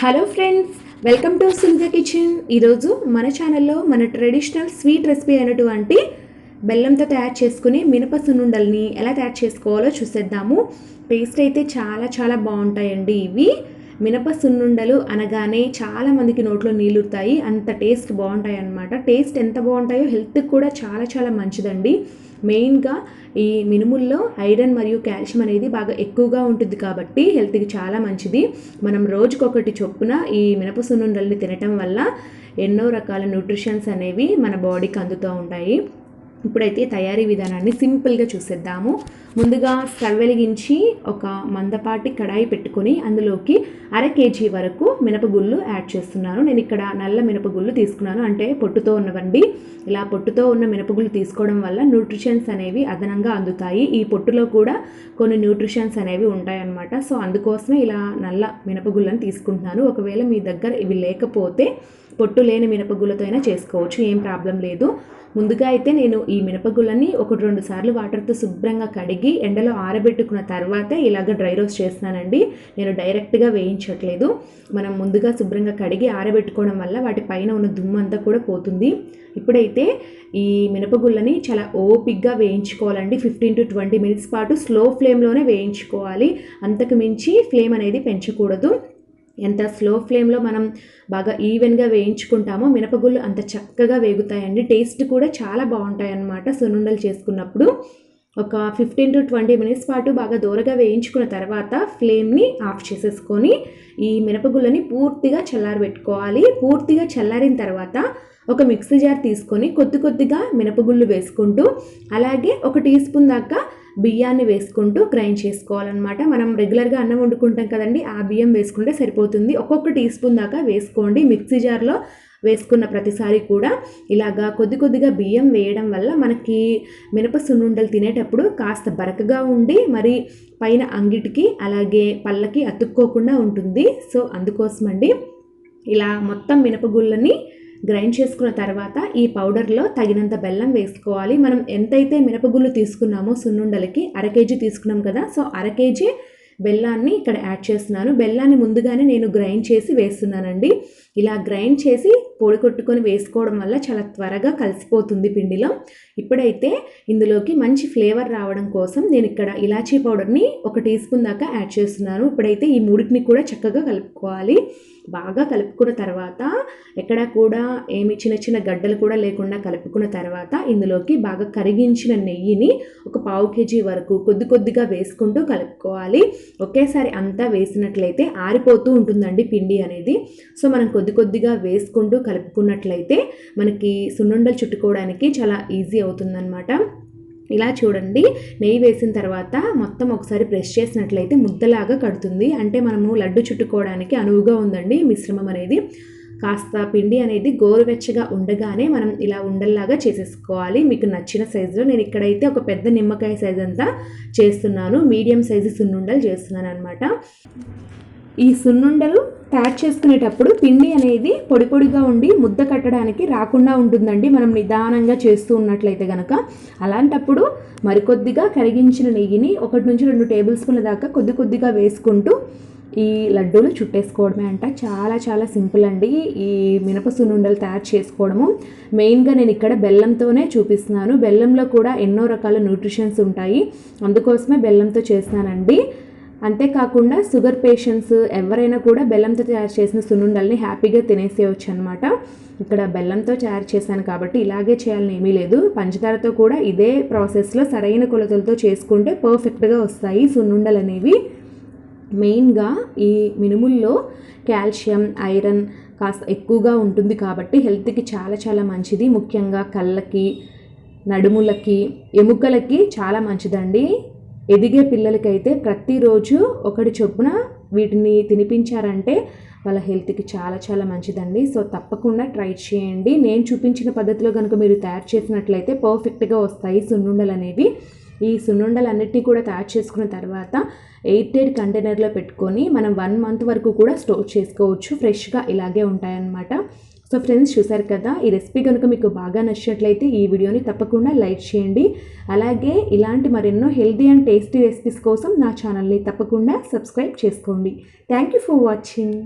Hello friends, welcome to Sunitha kitchen. ఈరోజు మన ఛానల్లో మన ట్రెడిషనల్ స్వీట్ రెసిపీ అయినటువంటి బెల్లంతో తయారు చేసుకుని మినప సున్నుండల్ని ఎలా తయారు చేసుకోవాలో చూసేద్దాము. టేస్ట్ అయితే చాలా బాగుంటాయండి. ఇవి మినప సున్నుండలు అనగానే చాలామందికి నోట్లో నీళ్ళుతాయి, అంత టేస్ట్ బాగుంటాయి అన్నమాట. టేస్ట్ ఎంత బాగుంటాయో హెల్త్కి కూడా చాలా మంచిదండి. మెయిన్గా ఈ మినుముల్లో ఐరన్ మరియు కాల్షియం అనేది బాగా ఎక్కువగా ఉంటుంది కాబట్టి హెల్త్కి చాలా మంచిది. మనం రోజుకొకటి చొప్పున ఈ మినప సున్నుండల్ని తినటం వల్ల ఎన్నో రకాల న్యూట్రిషన్స్ అనేవి మన బాడీకి అందుతూ ఉంటాయి. ఇప్పుడైతే తయారీ విధానాన్ని సింపుల్గా చూసేద్దాము. ముందుగా స్టవ్ వెలిగించి ఒక మందపాటి కడాయి పెట్టుకొని అందులోకి 1/2 kg వరకు మినపగుళ్ళు యాడ్ చేస్తున్నాను. నేను ఇక్కడ నల్ల మినపగుళ్ళు తీసుకున్నాను, అంటే పొట్టుతో ఉన్నవండి. ఇలా పొట్టుతో ఉన్న మినపగుళ్ళు తీసుకోవడం వల్ల న్యూట్రిషన్స్ అనేవి అదనంగా అందుతాయి. ఈ పొట్టులో కూడా కొన్ని న్యూట్రిషన్స్ అనేవి ఉంటాయన్నమాట. సో అందుకోసమే ఇలా నల్ల మినపగుళ్ళని తీసుకుంటున్నాను. ఒకవేళ మీ దగ్గర ఇవి లేకపోతే పొట్టు లేని మినపగుళ్ళతో అయినా చేసుకోవచ్చు, ఏం ప్రాబ్లం లేదు. ముందుగా అయితే నేను ఈ మినపగుళ్ళని 1-2 సార్లు వాటర్తో శుభ్రంగా కడిగి ఎండలో ఆరబెట్టుకున్న తర్వాతే ఇలాగ డ్రై రోస్ట్ చేస్తున్నానండి. నేను డైరెక్ట్గా వేయించట్లేదు. మనం ముందుగా శుభ్రంగా కడిగి ఆరబెట్టుకోవడం వల్ల వాటి పైన ఉన్న దుమ్ము అంతా కూడా పోతుంది. ఇప్పుడైతే ఈ మినపగుళ్ళని చాలా ఓపిక్గా వేయించుకోవాలండి. 15 to 20 minutes పాటు స్లో ఫ్లేమ్లోనే వేయించుకోవాలి. అంతకు మించి ఫ్లేమ్ అనేది పెంచకూడదు. ఎంత స్లో ఫ్లేమ్లో మనం బాగా ఈవెన్గా వేయించుకుంటామో మినపగుళ్ళు అంత చక్కగా వేగుతాయండి. టేస్ట్ కూడా చాలా బాగుంటాయి అన్నమాట. సున్నుండలు చేసుకున్నప్పుడు ఒక 15 to 20 minutes పాటు బాగా దూరగా వేయించుకున్న తర్వాత ఫ్లేమ్ని ఆఫ్ చేసేసుకొని ఈ మినపగుళ్ళని పూర్తిగా చల్లారబెట్టుకోవాలి. పూర్తిగా చల్లారిన తర్వాత ఒక మిక్సీ జార్ తీసుకొని కొద్దిగా మినపగుళ్ళు వేసుకుంటూ అలాగే 1 టీ స్పూన్ దాకా బియ్యాన్ని వేసుకుంటూ గ్రైండ్ చేసుకోవాలన్నమాట. మనం రెగ్యులర్గా అన్నం వండుకుంటాం కదండి, ఆ బియ్యం వేసుకుంటే సరిపోతుంది. ఒక్కొక్క టీ స్పూన్ దాకా వేసుకోండి. మిక్సీ జార్లో వేసుకున్న ప్రతిసారి కూడా ఇలాగా కొద్దిగా బియ్యం వేయడం వల్ల మనకి మినప సున్నుండలు తినేటప్పుడు కాస్త బరకగా ఉండి మరి పైన అంగిటికి అలాగే పళ్ళకి అతుక్కోకుండా ఉంటుంది. సో అందుకోసమండి ఇలా మొత్తం మినపగుళ్ళని గ్రైండ్ చేసుకున్న తర్వాత ఈ పౌడర్లో తగినంత బెల్లం వేసుకోవాలి. మనం ఎంతైతే మినపగుళ్ళు తీసుకున్నామో సున్నుండలకి 1/2 kg తీసుకున్నాం కదా, సో 1/2 kg బెల్లాన్ని ఇక్కడ యాడ్ చేస్తున్నాను. బెల్లాన్ని ముందుగానే నేను గ్రైండ్ చేసి వేస్తున్నానండి. ఇలా గ్రైండ్ చేసి పొడి కొట్టుకొని వేసుకోవడం వల్ల చాలా త్వరగా కలిసిపోతుంది పిండిలో. ఇప్పుడైతే ఇందులోకి మంచి ఫ్లేవర్ రావడం కోసం నేను ఇక్కడ ఇలాచీ పౌడర్ని 1 టీ స్పూన్ దాకా యాడ్ చేస్తున్నాను. ఇప్పుడైతే ఈ మూడింటిని కూడా చక్కగా కలుపుకోవాలి. బాగా కలుపుకున్న తర్వాత ఎక్కడ కూడా ఏమి చిన్న గడ్డలు కూడా లేకుండా కలుపుకున్న తర్వాత ఇందులోకి బాగా కరిగించిన నెయ్యిని ఒక 1/2 kg వరకు కొద్దిగా వేసుకుంటూ కలుపుకోవాలి. ఒకేసారి అంతా వేసినట్లయితే ఆరిపోతూ ఉంటుందండి పిండి అనేది. సో మనం కొద్దిగా వేసుకుంటూ కలుపుకున్నట్లయితే మనకి సున్నుండలు చుట్టుకోవడానికి చాలా ఈజీ అవుతుందన్నమాట. ఇలా చూడండి, నెయ్యి వేసిన తర్వాత మొత్తం ఒకసారి ప్రెస్ చేసినట్లయితే ముద్దలాగా కడుతుంది. అంటే మనము లడ్డు చుట్టుకోవడానికి అనువుగా ఉందండి మిశ్రమం అనేది. కాస్త పిండి అనేది గోరువెచ్చగా ఉండగానే మనం ఇలా ఉండల్లాగా చేసేసుకోవాలి. మీకు నచ్చిన సైజులో నేను ఇక్కడైతే ఒక పెద్ద నిమ్మకాయ సైజ్ అంతా చేస్తున్నాను. మీడియం సైజు సున్నుండలు చేస్తున్నాను అనమాట. ఈ సున్నుండలు తయారు చేసుకునేటప్పుడు పిండి అనేది పొడిగా ఉండి ముద్ద కట్టడానికి రాకుండా ఉంటుందండి, మనం నిదానంగా చేస్తూ ఉన్నట్లయితే కనుక. అలాంటప్పుడు మరికొద్దిగా కరిగించిన నెయ్యిని 1 నుంచి 2 టేబుల్ స్పూన్ల దాకా కొద్దిగా వేసుకుంటూ ఈ లడ్డూలు చుట్టేసుకోవడమే అంట. చాలా సింపుల్ అండి ఈ మినప సున్నుండలు తయారు చేసుకోవడము. మెయిన్గా నేను ఇక్కడ బెల్లంతోనే చూపిస్తున్నాను. బెల్లంలో కూడా ఎన్నో రకాల న్యూట్రిషన్స్ ఉంటాయి, అందుకోసమే బెల్లంతో చేస్తున్నానండి. అంతేకాకుండా షుగర్ పేషెంట్స్ ఎవరైనా కూడా బెల్లంతో తయారు చేసిన సున్నుండల్ని హ్యాపీగా తినేసేయచ్చు అనమాట. ఇక్కడ బెల్లంతో తయారు చేశాను కాబట్టి ఇలాగే చేయాలని ఏమీ లేదు. పంచదారతో కూడా ఇదే ప్రాసెస్లో సరైన కొలతలతో చేసుకుంటే పర్ఫెక్ట్గా వస్తాయి సున్నుండలు అనేవి. మెయిన్గా ఈ మినుముల్లో కాల్షియం, ఐరన్ కాస్త ఎక్కువగా ఉంటుంది కాబట్టి హెల్త్కి చాలా మంచిది. ముఖ్యంగా కళ్ళకి, నడుములకి, ఎముకలకి చాలా మంచిదండి. ఎదిగే పిల్లలకైతే ప్రతిరోజు 1 చొప్పున వీటిని తినిపించారంటే వాళ్ళ హెల్త్కి చాలా మంచిదండి. సో తప్పకుండా ట్రై చేయండి. నేను చూపించిన పద్ధతిలో కనుక మీరు తయారు చేసినట్లయితే పర్ఫెక్ట్గా వస్తాయి సున్నుండలు అనేవి. ఈ సున్నుండలన్నిటినీ కూడా తయారు చేసుకున్న తర్వాత ఎయిర్టైట్ కంటైనర్లో పెట్టుకొని మనం 1 month వరకు కూడా స్టోర్ చేసుకోవచ్చు. ఫ్రెష్గా ఇలాగే ఉంటాయన్నమాట. సో ఫ్రెండ్స్, చూసారు కదా, ఈ రెసిపీ కనుక మీకు బాగా నచ్చినట్లయితే ఈ వీడియోని తప్పకుండా లైక్ చేయండి. అలాగే ఇలాంటి మరెన్నో హెల్తీ అండ్ టేస్టీ రెసిపీస్ కోసం నా ఛానల్ని తప్పకుండా సబ్స్క్రైబ్ చేసుకోండి. Thank you for watching.